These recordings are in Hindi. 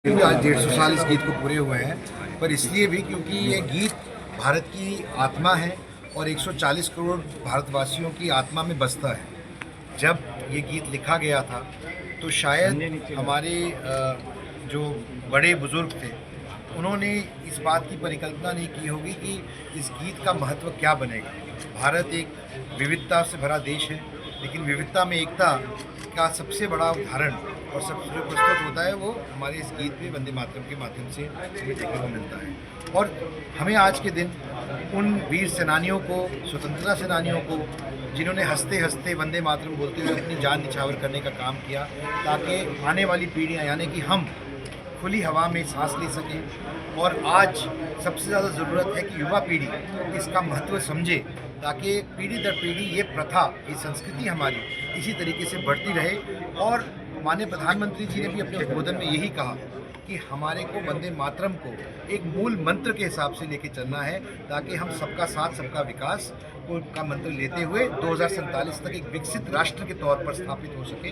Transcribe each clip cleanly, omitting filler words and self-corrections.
आज 150 साल इस गीत को पूरे हुए हैं, पर इसलिए भी क्योंकि ये गीत भारत की आत्मा है और 140 करोड़ भारतवासियों की आत्मा में बसता है। जब ये गीत लिखा गया था तो शायद हमारे जो बड़े बुजुर्ग थे उन्होंने इस बात की परिकल्पना नहीं की होगी कि इस गीत का महत्व क्या बनेगा। भारत एक विविधता से भरा देश है, लेकिन विविधता में एकता का सबसे बड़ा उदाहरण और सबसे जो प्रस्तुत होता है वो हमारे इस गीत में वंदे मातरम के माध्यम से हमें देखने को मिलता है। और हमें आज के दिन उन वीर सेनानियों को, स्वतंत्रता सेनानियों को, जिन्होंने हंसते हंसते वंदे मातरम बोलते हुए अपनी जान निछावर करने का काम किया, ताकि आने वाली पीढ़ियाँ यानी कि हम खुली हवा में सांस ले सकें। और आज सबसे ज़्यादा ज़रूरत है कि युवा पीढ़ी इसका महत्व समझे, ताकि पीढ़ी दर पीढ़ी ये प्रथा, ये संस्कृति हमारी इसी तरीके से बढ़ती रहे। और माननीय प्रधानमंत्री जी ने भी अपने उद्बोधन में यही कहा कि हमारे को वंदे मातरम को एक मूल मंत्र के हिसाब से लेके चलना है, ताकि हम सबका साथ सबका विकास का मंत्र लेते हुए 2047 तक एक विकसित राष्ट्र के तौर पर स्थापित हो सके।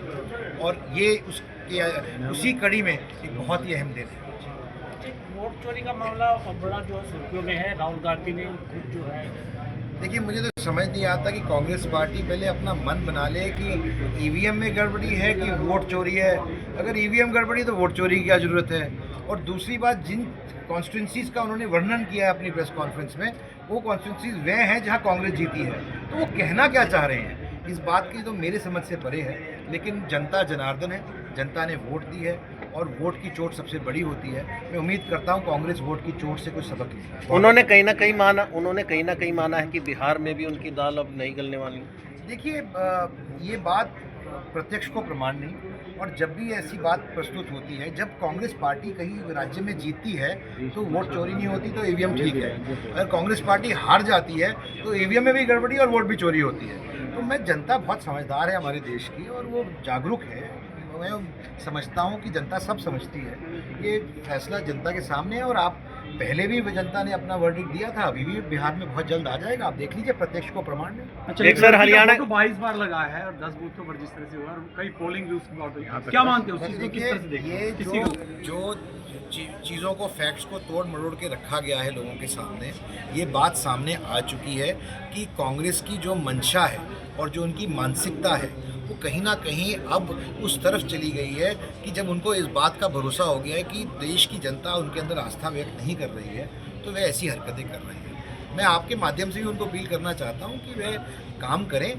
और ये उसी कड़ी में एक बहुत ही अहम दिन है। वोट चोरी का मामला बड़ा जो सुर्खियों में है, राहुल गांधी ने खुद जो है, देखिए, मुझे तो समझ नहीं आता कि कांग्रेस पार्टी पहले अपना मन बना ले कि ईवीएम में गड़बड़ी है कि वोट चोरी है। अगर ईवीएम गड़बड़ी तो वोट चोरी की क्या ज़रूरत है। और दूसरी बात, जिन कॉन्स्टिट्यूंसीज़ का उन्होंने वर्णन किया है अपनी प्रेस कॉन्फ्रेंस में, वो कॉन्स्टिट्यूंसीज़ वे हैं जहां कांग्रेस जीती है। तो वो कहना क्या चाह रहे हैं इस बात की तो मेरे समझ से परे है। लेकिन जनता जनार्दन है, जनता ने वोट दी है और वोट की चोट सबसे बड़ी होती है। मैं उम्मीद करता हूं कांग्रेस वोट की चोट से कुछ सबक ले। उन्होंने कहीं ना कहीं माना है कि बिहार में भी उनकी दाल अब नहीं गलने वाली। देखिए, ये बात प्रत्यक्ष को प्रमाण नहीं। और जब भी ऐसी बात प्रस्तुत होती है, जब कांग्रेस पार्टी कहीं राज्य में जीतती है तो वोट चोरी नहीं होती, तो ईवीएम ठीक है। अगर कांग्रेस पार्टी हार जाती है तो ईवीएम में भी गड़बड़ी और वोट भी चोरी होती है। तो मैं, जनता बहुत समझदार है हमारे देश की और वो जागरूक है। मैं समझता हूँ कि जनता सब समझती है। ये फैसला जनता के सामने है और आप पहले भी जनता ने अपना वर्डिक्ट दिया था, अभी भी बिहार में बहुत जल्द आ जाएगा। आप देख लीजिए, प्रत्यक्ष को प्रमाण है। अच्छा, एक सर हरियाणा को 22 बार लगा है और 10 बूथों पर जिस तरह से हुआ और कई पोलिंग भी उसकी बात हुई, क्या मानते हो उस चीज़ को, किस तरह से देखते हैं? ये जो चीज़ों को, फैक्ट्स को तोड़ मरोड़ के रखा गया है लोगों के सामने, ये बात सामने आ चुकी है कि कांग्रेस की जो मंशा है और जो उनकी मानसिकता है वो कहीं ना कहीं अब उस तरफ चली गई है कि जब उनको इस बात का भरोसा हो गया है कि देश की जनता उनके अंदर आस्था व्यक्त नहीं कर रही है, तो वे ऐसी हरकतें कर रहे हैं। मैं आपके माध्यम से भी उनको अपील करना चाहता हूं कि वे काम करें,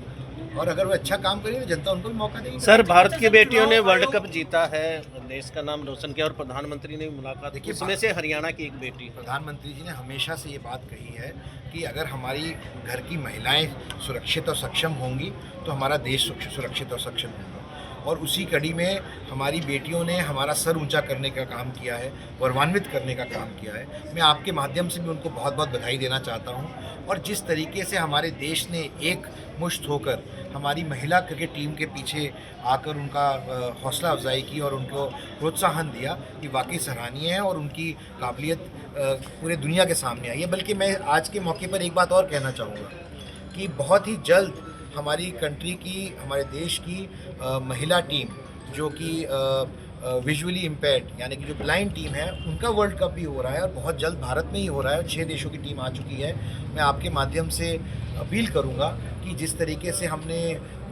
और अगर वे अच्छा काम करें तो जनता उनको भी मौका देगी। सर, भारत की बेटियों ने वर्ल्ड कप जीता है, देश का नाम रोशन किया और प्रधानमंत्री ने भी मुलाकात की, उसमें से हरियाणा की एक बेटी। प्रधानमंत्री जी ने हमेशा से ये बात कही है कि अगर हमारी घर की महिलाएं सुरक्षित और सक्षम होंगी तो हमारा देश सुरक्षित और सक्षम होगा। और उसी कड़ी में हमारी बेटियों ने हमारा सर ऊंचा करने का काम किया है, गौरवान्वित करने का काम किया है। मैं आपके माध्यम से भी उनको बहुत बहुत बधाई देना चाहता हूं। और जिस तरीके से हमारे देश ने एक मुश्त होकर हमारी महिला क्रिकेट टीम के पीछे आकर उनका हौसला अफजाई की और उनको प्रोत्साहन दिया, ये वाकई सराहनीय है और उनकी काबिलियत पूरे दुनिया के सामने आई है। बल्कि मैं आज के मौके पर एक बात और कहना चाहूँगा कि बहुत ही जल्द हमारी कंट्री की, हमारे देश की महिला टीम, जो कि विजुअली इम्पेयर्ड यानी कि जो ब्लाइंड टीम है, उनका वर्ल्ड कप भी हो रहा है और बहुत जल्द भारत में ही हो रहा है। 6 देशों की टीम आ चुकी है। मैं आपके माध्यम से अपील करूंगा कि जिस तरीके से हमने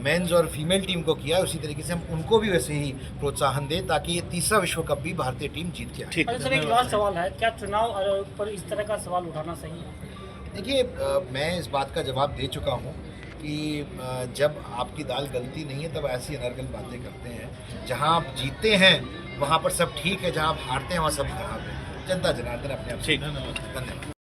मेंस और फीमेल टीम को किया, उसी तरीके से हम उनको भी वैसे ही प्रोत्साहन दें, ताकि ये तीसरा विश्व कप भी भारतीय टीम जीत के आए। सर, एक लास्ट सवाल है, क्या चुनाव पर इस तरह का सवाल उठाना सही है? देखिए, मैं इस बात का जवाब दे चुका हूँ कि जब आपकी दाल गलती नहीं है तब ऐसी अनर्गल बातें करते हैं। जहाँ आप जीतते हैं वहाँ पर सब ठीक है, जहाँ आप हारते हैं वहाँ सब खराब है। जनता जनार्दन अपने आप। ठीक, धन्यवाद।